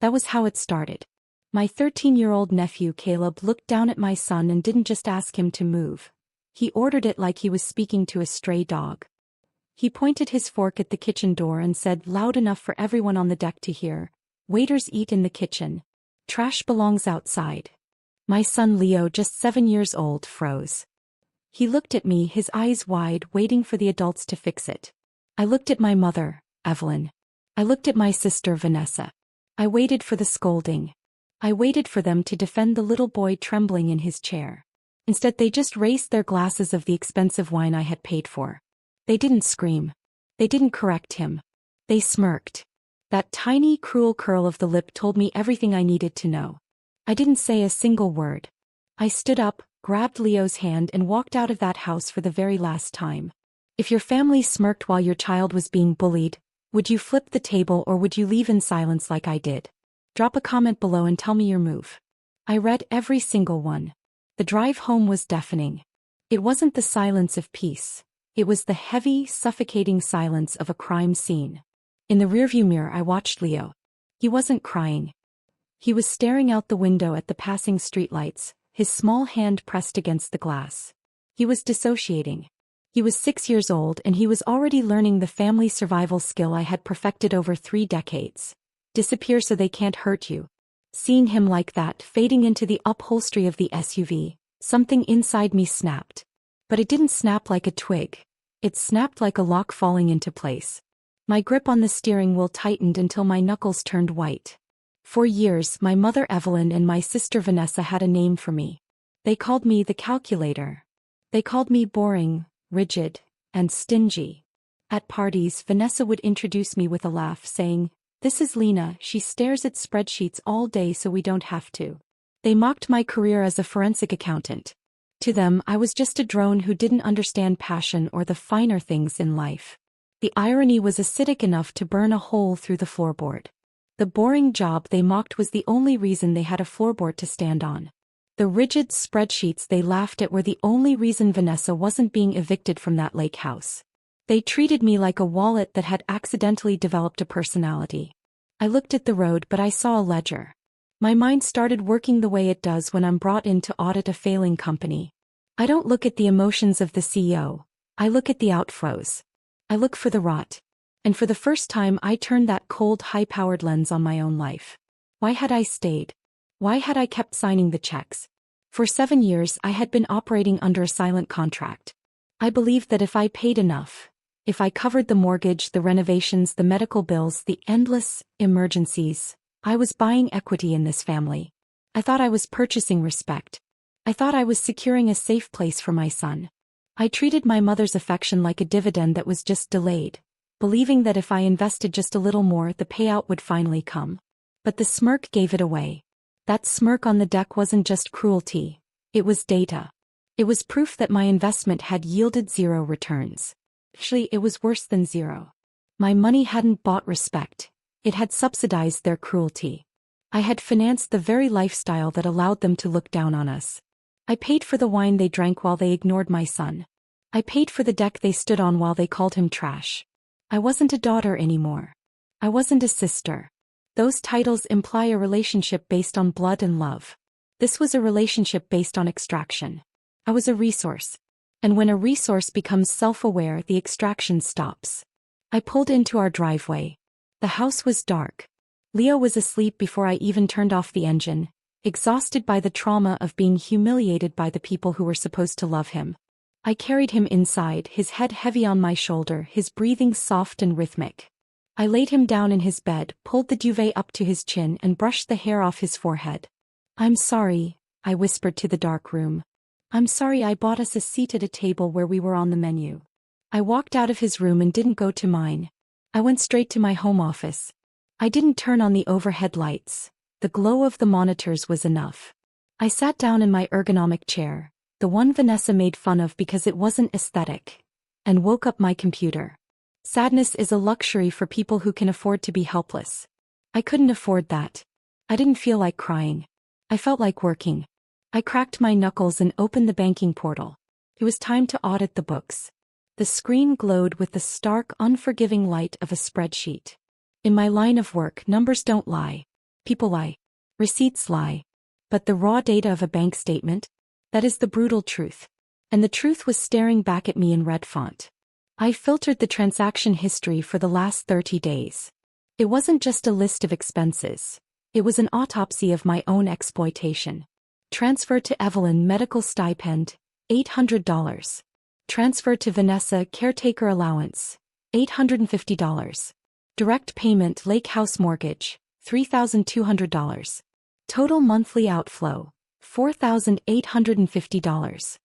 That was how it started. My 13-year-old nephew Caleb looked down at my son and didn't just ask him to move. He ordered it like he was speaking to a stray dog. He pointed his fork at the kitchen door and said loud enough for everyone on the deck to hear, "Waiters eat in the kitchen. Trash belongs outside." My son Leo, just 7 years old, froze. He looked at me, his eyes wide, waiting for the adults to fix it. I looked at my mother, Evelyn. I looked at my sister, Vanessa. I waited for the scolding. I waited for them to defend the little boy trembling in his chair. Instead, they just raised their glasses of the expensive wine I had paid for. They didn't scream. They didn't correct him. They smirked. That tiny, cruel curl of the lip told me everything I needed to know. I didn't say a single word. I stood up, grabbed Leo's hand and walked out of that house for the very last time. If your family smirked while your child was being bullied, would you flip the table or would you leave in silence like I did? Drop a comment below and tell me your move. I read every single one. The drive home was deafening. It wasn't the silence of peace. It was the heavy, suffocating silence of a crime scene. In the rearview mirror I watched Leo. He wasn't crying. He was staring out the window at the passing streetlights, his small hand pressed against the glass. He was dissociating. He was 6 years old and he was already learning the family survival skill I had perfected over 3 decades. Disappear so they can't hurt you. Seeing him like that, fading into the upholstery of the SUV, something inside me snapped. But it didn't snap like a twig. It snapped like a lock falling into place. My grip on the steering wheel tightened until my knuckles turned white. For years, my mother Evelyn and my sister Vanessa had a name for me. They called me the calculator. They called me boring, rigid, and stingy. At parties, Vanessa would introduce me with a laugh, saying, "This is Lena, she stares at spreadsheets all day so we don't have to." They mocked my career as a forensic accountant. To them, I was just a drone who didn't understand passion or the finer things in life. The irony was acidic enough to burn a hole through the floorboard. The boring job they mocked was the only reason they had a floorboard to stand on. The rigid spreadsheets they laughed at were the only reason Vanessa wasn't being evicted from that lake house. They treated me like a wallet that had accidentally developed a personality. I looked at the road, but I saw a ledger. My mind started working the way it does when I'm brought in to audit a failing company. I don't look at the emotions of the CEO. I look at the outflows. I look for the rot. And for the first time I turned that cold, high-powered lens on my own life. Why had I stayed? Why had I kept signing the checks? For 7 years I had been operating under a silent contract. I believed that if I paid enough, if I covered the mortgage, the renovations, the medical bills, the endless emergencies, I was buying equity in this family. I thought I was purchasing respect. I thought I was securing a safe place for my son. I treated my mother's affection like a dividend that was just delayed, believing that if I invested just a little more, the payout would finally come. But the smirk gave it away. That smirk on the deck wasn't just cruelty. It was data. It was proof that my investment had yielded 0 returns. Actually, it was worse than 0. My money hadn't bought respect. It had subsidized their cruelty. I had financed the very lifestyle that allowed them to look down on us. I paid for the wine they drank while they ignored my son. I paid for the deck they stood on while they called him trash. I wasn't a daughter anymore. I wasn't a sister. Those titles imply a relationship based on blood and love. This was a relationship based on extraction. I was a resource. And when a resource becomes self-aware, the extraction stops. I pulled into our driveway. The house was dark. Leo was asleep before I even turned off the engine, exhausted by the trauma of being humiliated by the people who were supposed to love him. I carried him inside, his head heavy on my shoulder, his breathing soft and rhythmic. I laid him down in his bed, pulled the duvet up to his chin and brushed the hair off his forehead. "I'm sorry," I whispered to the dark room. "I'm sorry I bought us a seat at a table where we were on the menu." I walked out of his room and didn't go to mine. I went straight to my home office. I didn't turn on the overhead lights. The glow of the monitors was enough. I sat down in my ergonomic chair, the one Vanessa made fun of because it wasn't aesthetic, and woke up my computer. Sadness is a luxury for people who can afford to be helpless. I couldn't afford that. I didn't feel like crying. I felt like working. I cracked my knuckles and opened the banking portal. It was time to audit the books. The screen glowed with the stark, unforgiving light of a spreadsheet. In my line of work, numbers don't lie. People lie. Receipts lie. But the raw data of a bank statement? That is the brutal truth. And the truth was staring back at me in red font. I filtered the transaction history for the last 30 days. It wasn't just a list of expenses. It was an autopsy of my own exploitation. Transfer to Evelyn medical stipend, $800. Transfer to Vanessa caretaker allowance, $850. Direct payment lake house mortgage, $3,200. Total monthly outflow, $4,850.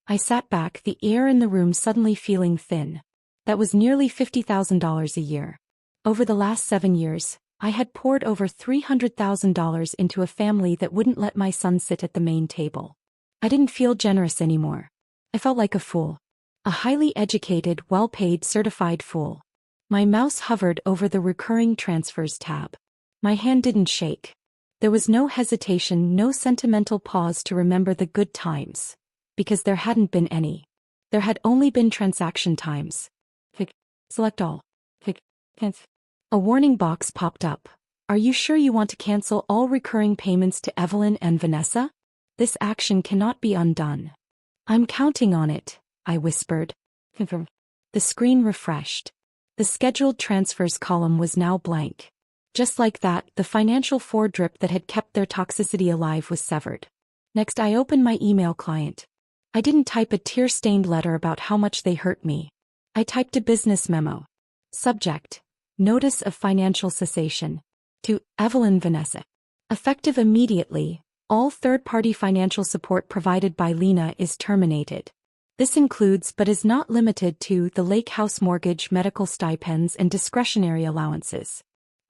I sat back, the air in the room suddenly feeling thin. That was nearly $50,000 a year. Over the last 7 years, I had poured over $300,000 into a family that wouldn't let my son sit at the main table. I didn't feel generous anymore. I felt like a fool. A highly educated, well-paid, certified fool. My mouse hovered over the recurring transfers tab. My hand didn't shake. There was no hesitation, no sentimental pause to remember the good times. Because there hadn't been any. There had only been transaction times. Select all. A warning box popped up. Are you sure you want to cancel all recurring payments to Evelyn and Vanessa? This action cannot be undone. I'm counting on it, I whispered. The screen refreshed. The scheduled transfers column was now blank. Just like that, the financial foredrip that had kept their toxicity alive was severed. Next, I opened my email client. I didn't type a tear-stained letter about how much they hurt me. I typed a business memo. Subject: Notice of financial cessation. To Evelyn Vanessa. Effective immediately, all third-party financial support provided by Lena is terminated. This includes but is not limited to the lake house mortgage, medical stipends, and discretionary allowances.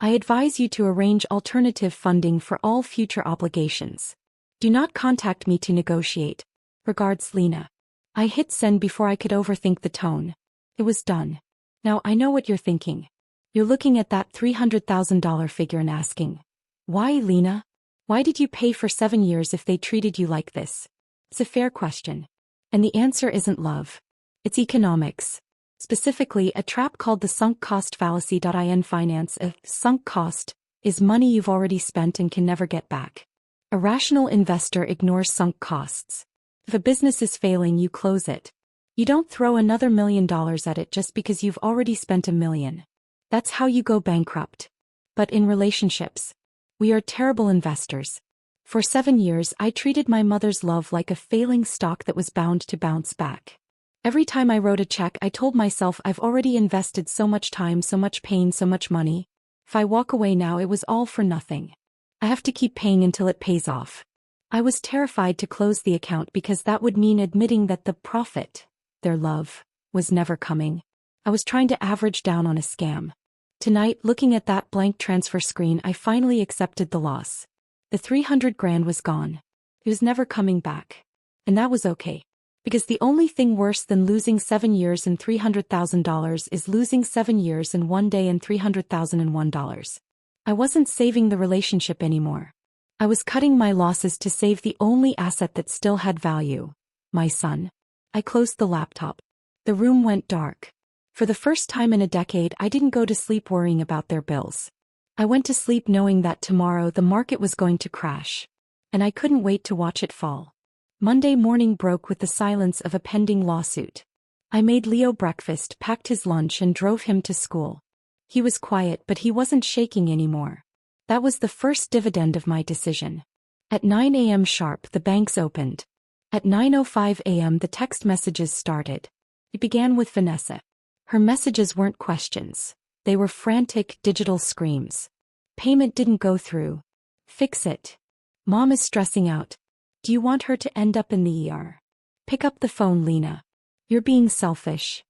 I advise you to arrange alternative funding for all future obligations. Do not contact me to negotiate. Regards, Lena. I hit send before I could overthink the tone. It was done. Now I know what you're thinking. You're looking at that $300,000 figure and asking, why, Lena? Why did you pay for 7 years if they treated you like this? It's a fair question. And the answer isn't love. It's economics. Specifically, a trap called the sunk cost fallacy. In finance, a sunk cost is money you've already spent and can never get back. A rational investor ignores sunk costs. If a business is failing, you close it. You don't throw another $1 million at it just because you've already spent $1 million. That's how you go bankrupt. But in relationships, we are terrible investors. For 7 years, I treated my mother's love like a failing stock that was bound to bounce back. Every time I wrote a check, I told myself I've already invested so much time, so much pain, so much money. If I walk away now, it was all for nothing. I have to keep paying until it pays off. I was terrified to close the account because that would mean admitting that the profit, their love, was never coming. I was trying to average down on a scam. Tonight, looking at that blank transfer screen, I finally accepted the loss. The $300,000 was gone. It was never coming back. And that was okay. Because the only thing worse than losing 7 years and $300,000 is losing 7 years and 1 day and $300,001. I wasn't saving the relationship anymore. I was cutting my losses to save the only asset that still had value, my son. I closed the laptop. The room went dark. For the first time in a decade, I didn't go to sleep worrying about their bills. I went to sleep knowing that tomorrow the market was going to crash. And I couldn't wait to watch it fall. Monday morning broke with the silence of a pending lawsuit. I made Leo breakfast, packed his lunch, and drove him to school. He was quiet, but he wasn't shaking anymore. That was the first dividend of my decision. At 9 a.m. sharp, the banks opened. At 9:05 a.m. the text messages started. It began with Vanessa. Her messages weren't questions. They were frantic digital screams. Payment didn't go through. Fix it. Mom is stressing out. Do you want her to end up in the ER? Pick up the phone, Lena. You're being selfish.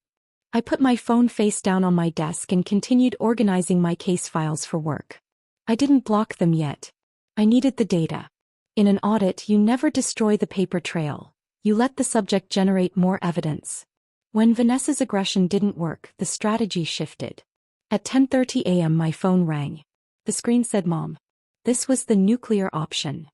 I put my phone face down on my desk and continued organizing my case files for work. I didn't block them yet. I needed the data. In an audit, you never destroy the paper trail. You let the subject generate more evidence. When Vanessa's aggression didn't work, the strategy shifted. At 10:30 a.m. my phone rang. The screen said Mom. This was the nuclear option.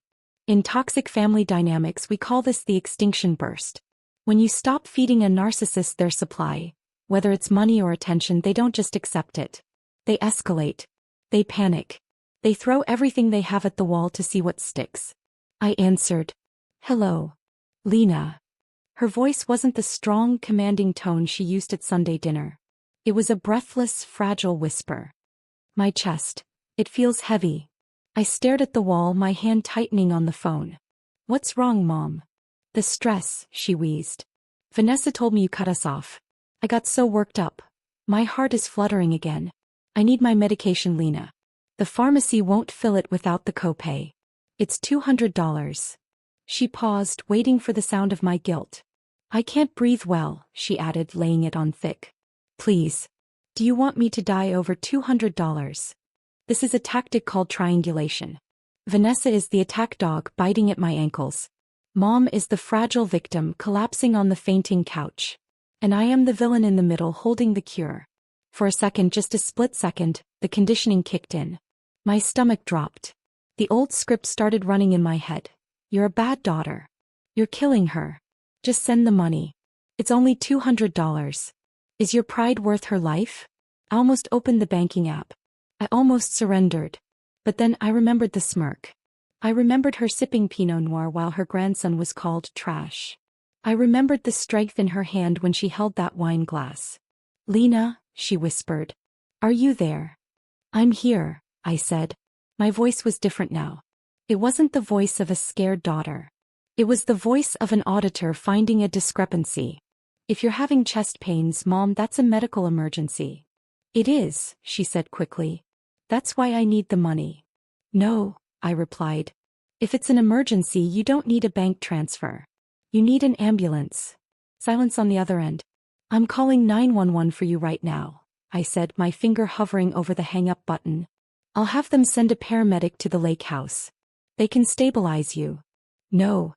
In toxic family dynamics, we call this the extinction burst. When you stop feeding a narcissist their supply, whether it's money or attention, they don't just accept it. They escalate. They panic. They throw everything they have at the wall to see what sticks. I answered. Hello. Lena. Her voice wasn't the strong, commanding tone she used at Sunday dinner. It was a breathless, fragile whisper. My chest. It feels heavy. I stared at the wall, my hand tightening on the phone. What's wrong, Mom? The stress, she wheezed. Vanessa told me you cut us off. I got so worked up. My heart is fluttering again. I need my medication, Lena. The pharmacy won't fill it without the copay. It's $200. She paused, waiting for the sound of my guilt. I can't breathe well, she added, laying it on thick. Please. Do you want me to die over $200? This is a tactic called triangulation. Vanessa is the attack dog, biting at my ankles. Mom is the fragile victim, collapsing on the fainting couch. And I am the villain in the middle, holding the cure. For a second, just a split second, the conditioning kicked in. My stomach dropped. The old script started running in my head. You're a bad daughter. You're killing her. Just send the money. It's only $200. Is your pride worth her life? I almost opened the banking app. I almost surrendered. But then I remembered the smirk. I remembered her sipping Pinot Noir while her grandson was called trash. I remembered the strength in her hand when she held that wine glass. Lena, she whispered. Are you there? I'm here, I said. My voice was different now. It wasn't the voice of a scared daughter. It was the voice of an auditor finding a discrepancy. If you're having chest pains, Mom, that's a medical emergency. It is, she said quickly. That's why I need the money. No, I replied. If it's an emergency, you don't need a bank transfer. You need an ambulance. Silence on the other end. I'm calling 911 for you right now, I said, my finger hovering over the hang-up button. I'll have them send a paramedic to the lake house. They can stabilize you. No.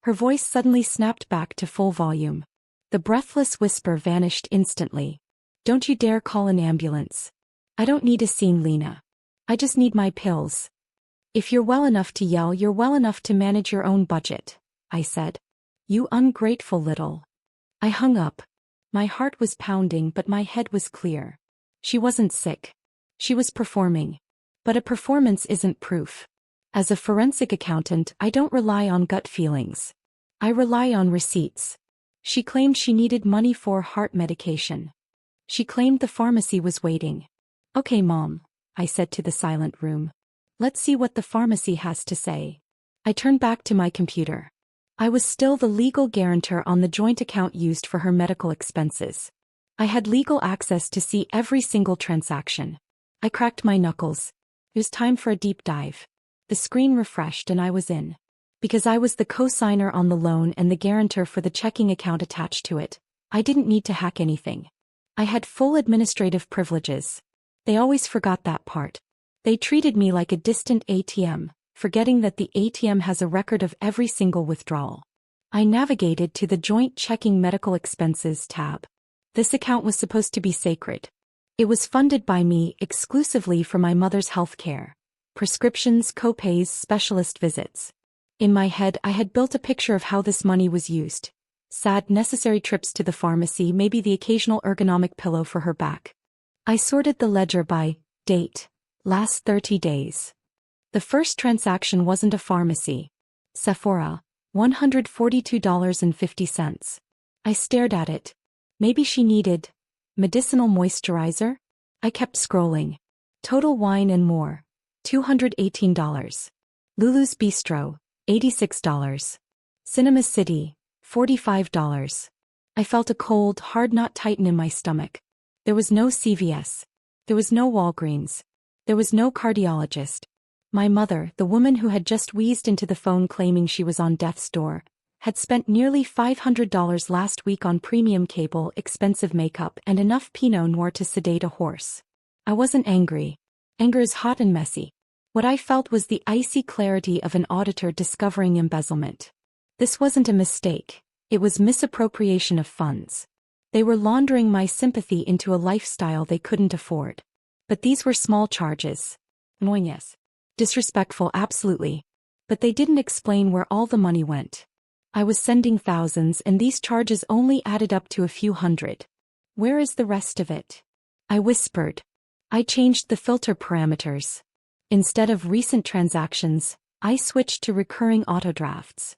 Her voice suddenly snapped back to full volume. The breathless whisper vanished instantly. Don't you dare call an ambulance. I don't need a scene, Lena. I just need my pills. If you're well enough to yell, you're well enough to manage your own budget, I said. You ungrateful little. I hung up. My heart was pounding, but my head was clear. She wasn't sick. She was performing. But a performance isn't proof. As a forensic accountant, I don't rely on gut feelings. I rely on receipts. She claimed she needed money for heart medication. She claimed the pharmacy was waiting. Okay, Mom, I said to the silent room. Let's see what the pharmacy has to say. I turned back to my computer. I was still the legal guarantor on the joint account used for her medical expenses. I had legal access to see every single transaction. I cracked my knuckles. It was time for a deep dive. The screen refreshed and I was in. Because I was the co-signer on the loan and the guarantor for the checking account attached to it, I didn't need to hack anything. I had full administrative privileges. They always forgot that part. They treated me like a distant ATM, forgetting that the ATM has a record of every single withdrawal. I navigated to the Joint Checking Medical Expenses tab. This account was supposed to be sacred. It was funded by me exclusively for my mother's health care. Prescriptions, copays, specialist visits. In my head, I had built a picture of how this money was used. Sad, necessary trips to the pharmacy, maybe the occasional ergonomic pillow for her back. I sorted the ledger by date, last 30 days. The first transaction wasn't a pharmacy. Sephora, $142.50. I stared at it. Maybe she needed medicinal moisturizer? I kept scrolling. Total Wine and More, $218. Lulu's Bistro, $86. Cinema City, $45. I felt a cold, hard knot tighten in my stomach. There was no CVS. There was no Walgreens. There was no cardiologist. My mother, the woman who had just wheezed into the phone claiming she was on death's door, had spent nearly $500 last week on premium cable, expensive makeup, and enough Pinot Noir to sedate a horse. I wasn't angry. Anger is hot and messy. What I felt was the icy clarity of an auditor discovering embezzlement. This wasn't a mistake. It was misappropriation of funds. They were laundering my sympathy into a lifestyle they couldn't afford. But these were small charges. Annoying, yes. Disrespectful, absolutely. But they didn't explain where all the money went. I was sending thousands and these charges only added up to a few hundred. Where is the rest of it? I whispered. I changed the filter parameters. Instead of recent transactions, I switched to recurring autodrafts.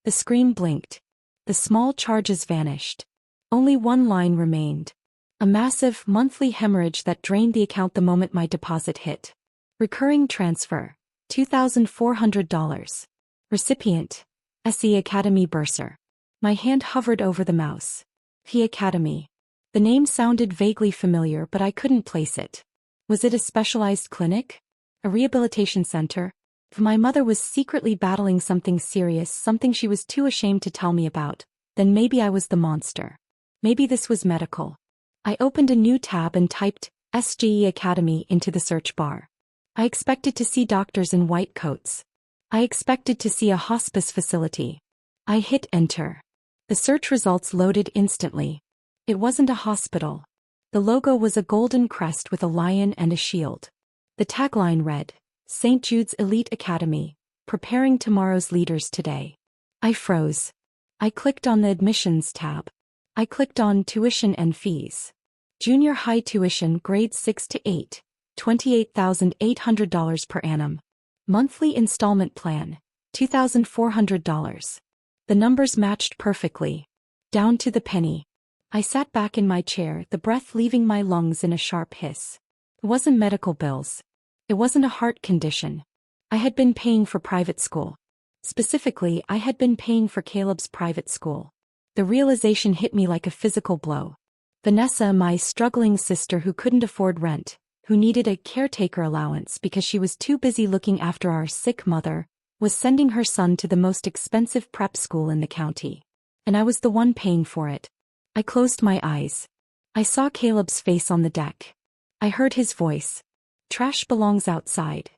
The screen blinked. The small charges vanished. Only one line remained. A massive, monthly hemorrhage that drained the account the moment my deposit hit. Recurring transfer. $2,400. Recipient. SE Academy Bursar. My hand hovered over the mouse. The Academy. The name sounded vaguely familiar, but I couldn't place it. Was it a specialized clinic? A rehabilitation center? My mother was secretly battling something serious, something she was too ashamed to tell me about. Then maybe I was the monster. Maybe this was medical. I opened a new tab and typed SGE Academy into the search bar. I expected to see doctors in white coats. I expected to see a hospice facility. I hit enter. The search results loaded instantly. It wasn't a hospital. The logo was a golden crest with a lion and a shield. The tagline read, St. Jude's Elite Academy, preparing tomorrow's leaders today. I froze. I clicked on the admissions tab. I clicked on tuition and fees. Junior high tuition grades 6 to 8, $28,800 per annum. Monthly installment plan, $2,400. The numbers matched perfectly. Down to the penny. I sat back in my chair, the breath leaving my lungs in a sharp hiss. It wasn't medical bills. It wasn't a heart condition. I had been paying for private school. Specifically, I had been paying for Caleb's private school. The realization hit me like a physical blow. Vanessa, my struggling sister who couldn't afford rent, who needed a caretaker allowance because she was too busy looking after our sick mother, was sending her son to the most expensive prep school in the county. And I was the one paying for it. I closed my eyes. I saw Caleb's face on the deck. I heard his voice. Trash belongs outside.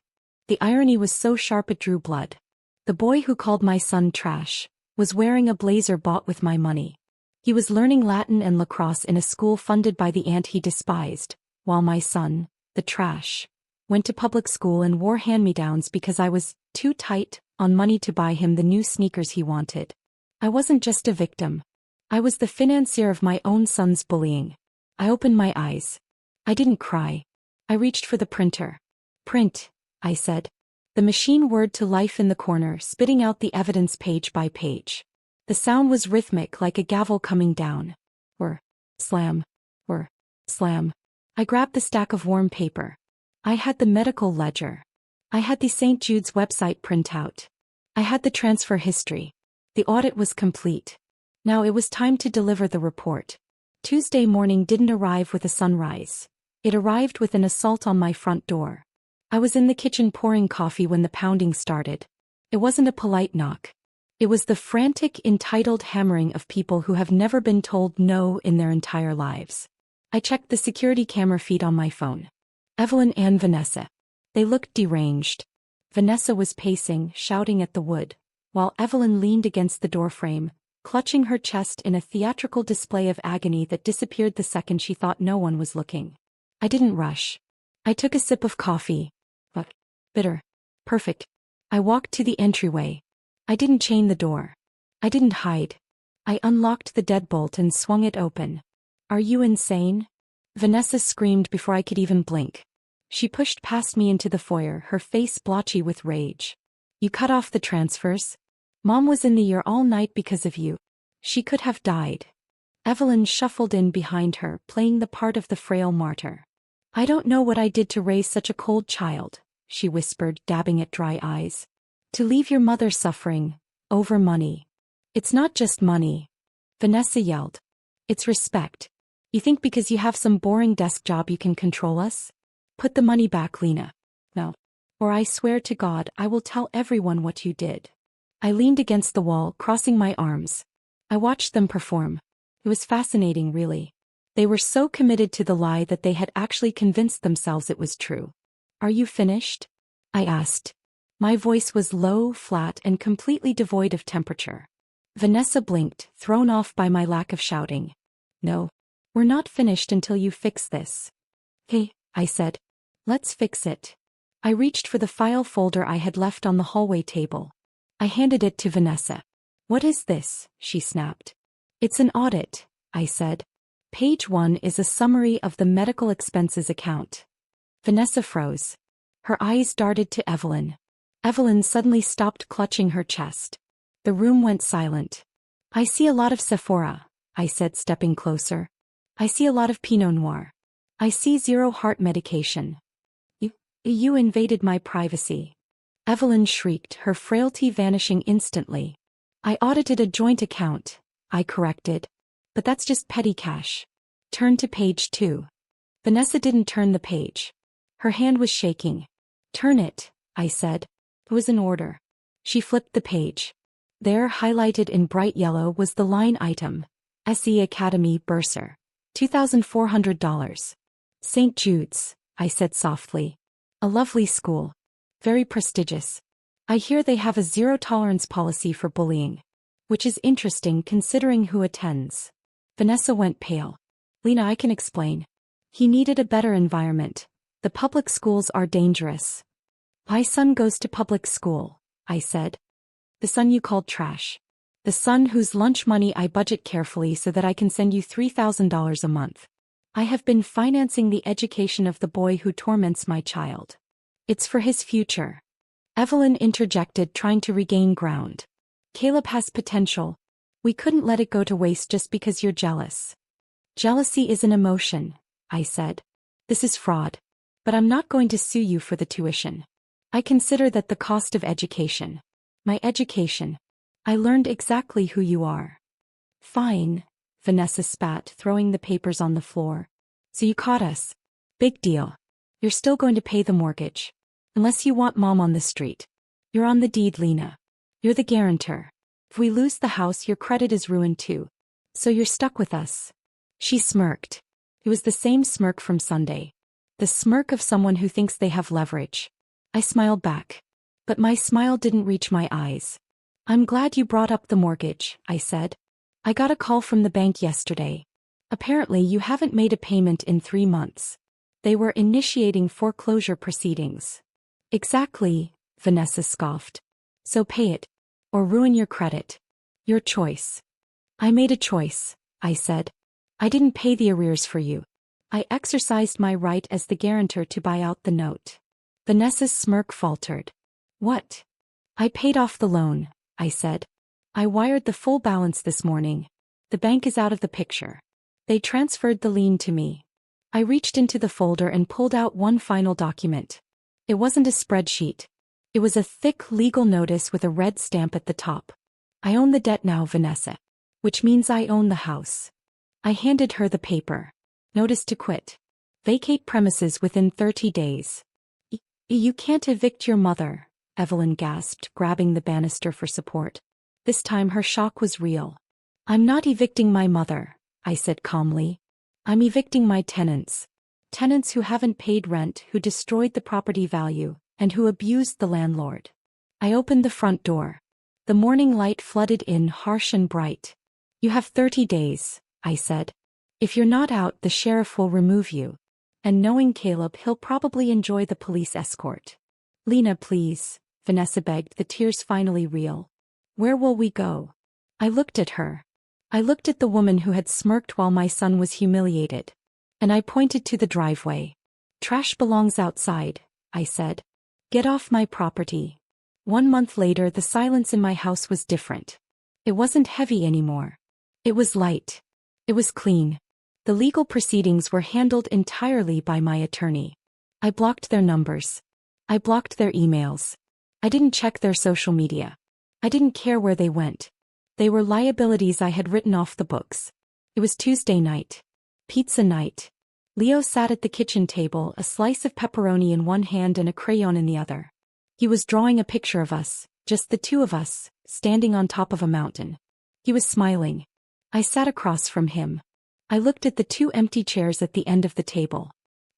The irony was so sharp it drew blood. The boy who called my son trash was wearing a blazer bought with my money. He was learning Latin and lacrosse in a school funded by the aunt he despised, while my son, the trash, went to public school and wore hand-me-downs because I was too tight on money to buy him the new sneakers he wanted. I wasn't just a victim. I was the financier of my own son's bullying. I opened my eyes. I didn't cry. I reached for the printer. Print, I said. The machine whirred to life in the corner, spitting out the evidence page by page. The sound was rhythmic like a gavel coming down. Whir, slam, whir, slam. I grabbed the stack of warm paper. I had the medical ledger. I had the St. Jude's website printout. I had the transfer history. The audit was complete. Now it was time to deliver the report. Tuesday morning didn't arrive with a sunrise. It arrived with an assault on my front door. I was in the kitchen pouring coffee when the pounding started. It wasn't a polite knock. It was the frantic, entitled hammering of people who have never been told no in their entire lives. I checked the security camera feed on my phone. Evelyn and Vanessa. They looked deranged. Vanessa was pacing, shouting at the wood, while Evelyn leaned against the doorframe, clutching her chest in a theatrical display of agony that disappeared the second she thought no one was looking. I didn't rush. I took a sip of coffee. But bitter. Perfect. I walked to the entryway. I didn't chain the door. I didn't hide. I unlocked the deadbolt and swung it open. Are you insane? Vanessa screamed before I could even blink. She pushed past me into the foyer, her face blotchy with rage. You cut off the transfers? Mom was in the ER all night because of you. She could have died. Evelyn shuffled in behind her, playing the part of the frail martyr. I don't know what I did to raise such a cold child, she whispered, dabbing at dry eyes. To leave your mother suffering, over money. It's not just money. Vanessa yelled. It's respect. You think because you have some boring desk job you can control us? Put the money back, Lena. No. Or I swear to God I will tell everyone what you did. I leaned against the wall, crossing my arms. I watched them perform. It was fascinating, really. They were so committed to the lie that they had actually convinced themselves it was true. Are you finished? I asked. My voice was low, flat, and completely devoid of temperature. Vanessa blinked, thrown off by my lack of shouting. No. We're not finished until you fix this. Hey, I said. Let's fix it. I reached for the file folder I had left on the hallway table. I handed it to Vanessa. What is this? She snapped. It's an audit, I said. Page 1 is a summary of the medical expenses account. Vanessa froze. Her eyes darted to Evelyn. Evelyn suddenly stopped clutching her chest. The room went silent. I see a lot of Sephora, I said, stepping closer. I see a lot of Pinot Noir. I see zero heart medication. You invaded my privacy. Evelyn shrieked, her frailty vanishing instantly. I audited a joint account, I corrected. But that's just petty cash. Turn to page 2. Vanessa didn't turn the page. Her hand was shaking. Turn it, I said. It was an order. She flipped the page. There, highlighted in bright yellow, was the line item. SE Academy Bursar. $2,400. St. Jude's, I said softly. A lovely school. Very prestigious. I hear they have a zero-tolerance policy for bullying. Which is interesting considering who attends. Vanessa went pale. Lena, I can explain. He needed a better environment. The public schools are dangerous. My son goes to public school, I said. The son you called trash. The son whose lunch money I budget carefully so that I can send you $3,000 a month. I have been financing the education of the boy who torments my child. It's for his future. Evelyn interjected, trying to regain ground. Caleb has potential. We couldn't let it go to waste just because you're jealous. Jealousy is an emotion, I said. This is fraud. But I'm not going to sue you for the tuition. I consider that the cost of education. My education. I learned exactly who you are. Fine, Vanessa spat, throwing the papers on the floor. So you caught us. Big deal. You're still going to pay the mortgage. Unless you want mom on the street. You're on the deed, Lena. You're the guarantor. If we lose the house, your credit is ruined too. So you're stuck with us. She smirked. It was the same smirk from Sunday. The smirk of someone who thinks they have leverage. I smiled back. But my smile didn't reach my eyes. I'm glad you brought up the mortgage, I said. I got a call from the bank yesterday. Apparently you haven't made a payment in 3 months. They were initiating foreclosure proceedings. Exactly, Vanessa scoffed. So pay it. Or ruin your credit. Your choice. I made a choice, I said. I didn't pay the arrears for you. I exercised my right as the guarantor to buy out the note. Vanessa's smirk faltered. What? I paid off the loan, I said. I wired the full balance this morning. The bank is out of the picture. They transferred the lien to me. I reached into the folder and pulled out one final document. It wasn't a spreadsheet. It was a thick legal notice with a red stamp at the top. I own the debt now, Vanessa. Which means I own the house. I handed her the paper. Notice to quit. Vacate premises within 30 days. You can't evict your mother, Evelyn gasped, grabbing the banister for support. This time her shock was real. I'm not evicting my mother, I said calmly. I'm evicting my tenants. Tenants who haven't paid rent, who destroyed the property value, and who abused the landlord. I opened the front door. The morning light flooded in, harsh and bright. You have 30 days, I said. If you're not out, the sheriff will remove you. And knowing Caleb, he'll probably enjoy the police escort. Lena, please, Vanessa begged, the tears finally real. Where will we go? I looked at her. I looked at the woman who had smirked while my son was humiliated. And I pointed to the driveway. Trash belongs outside, I said. Get off my property. 1 month later, the silence in my house was different. It wasn't heavy anymore. It was light. It was clean. The legal proceedings were handled entirely by my attorney. I blocked their numbers. I blocked their emails. I didn't check their social media. I didn't care where they went. They were liabilities I had written off the books. It was Tuesday night. Pizza night. Leo sat at the kitchen table, a slice of pepperoni in one hand and a crayon in the other. He was drawing a picture of us, just the two of us, standing on top of a mountain. He was smiling. I sat across from him. I looked at the 2 empty chairs at the end of the table.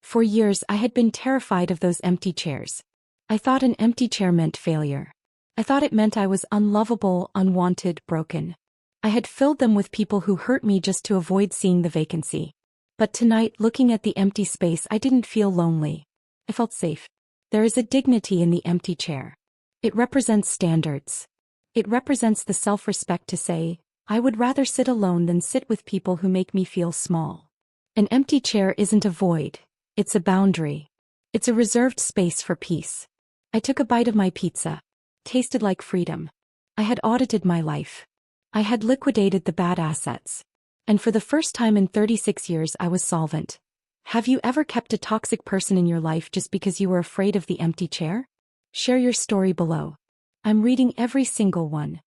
For years I had been terrified of those empty chairs. I thought an empty chair meant failure. I thought it meant I was unlovable, unwanted, broken. I had filled them with people who hurt me just to avoid seeing the vacancy. But tonight, looking at the empty space, I didn't feel lonely. I felt safe. There is a dignity in the empty chair. It represents standards. It represents the self-respect to say, I would rather sit alone than sit with people who make me feel small. An empty chair isn't a void. It's a boundary. It's a reserved space for peace. I took a bite of my pizza. Tasted like freedom. I had audited my life. I had liquidated the bad assets. And for the first time in 36 years I was solvent. Have you ever kept a toxic person in your life just because you were afraid of the empty chair? Share your story below. I'm reading every single one.